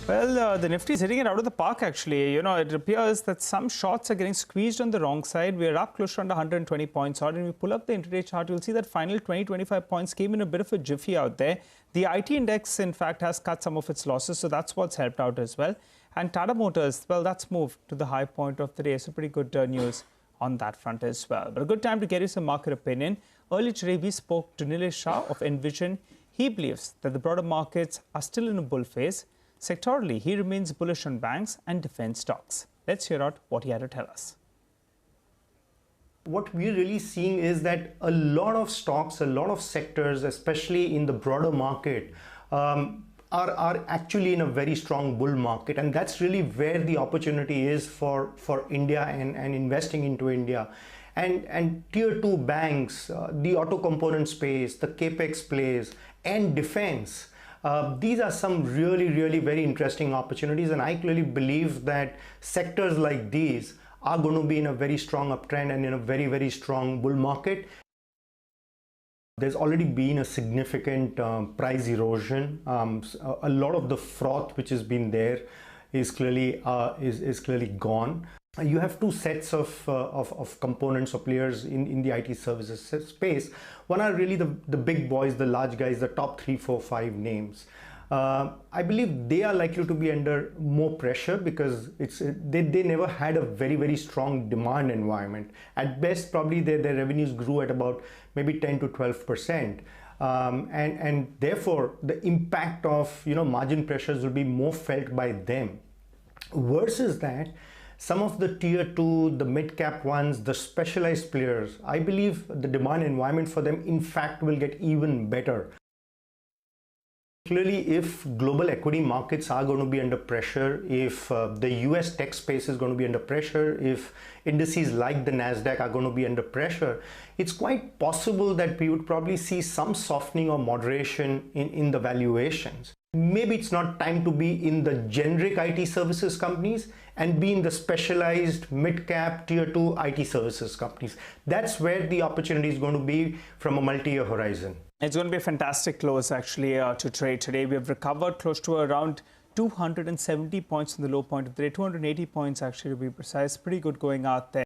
Well, the Nifty is hitting it out of the park, actually. It appears that some shorts are getting squeezed on the wrong side. We're up close to under 120 points out. And we pull up the intraday chart, you'll see that final 20-25 points came in a bit of a jiffy out there. The IT index, in fact, has cut some of its losses. So that's what's helped out as well. And Tata Motors, well, that's moved to the high point of the day. So pretty good news on that front as well. But a good time to get you some market opinion. Earlier today, we spoke to Nilesh Shah of Envision. He believes that the broader markets are still in a bull phase. Sectorally, he remains bullish on banks and defense stocks. Let's hear out what he had to tell us. What we're really seeing is that a lot of stocks, a lot of sectors, especially in the broader market, are actually in a very strong bull market. And that's really where the opportunity is for India and investing into India. And tier 2 banks, the auto component space, the capex plays, and defense. These are some really very interesting opportunities, and I clearly believe that sectors like these are going to be in a very strong uptrend and in a very strong bull market. There's already been a significant price erosion. A lot of the froth which has been there is clearly gone. You have two sets of components or players in the IT services space. One are really the big boys, the large guys, the top 3, 4, 5 names. I believe they are likely to be under more pressure because they never had a very strong demand environment. At best, probably their revenues grew at about maybe 10 to 12%. And therefore, the impact of margin pressures will be more felt by them. Versus that, some of the tier 2, the mid-cap ones, the specialized players, I believe the demand environment for them, in fact, will get even better. Clearly, if global equity markets are going to be under pressure, if the US tech space is going to be under pressure, if indices like the NASDAQ are going to be under pressure, it's quite possible that we would probably see some softening or moderation in the valuations. Maybe it's not time to be in the generic IT services companies and be in the specialized mid-cap tier 2 IT services companies. That's where the opportunity is going to be from a multi-year horizon. It's going to be a fantastic close actually to trade today. We have recovered close to around 270 points from the low point of the day, 280 points actually to be precise. Pretty good going out there.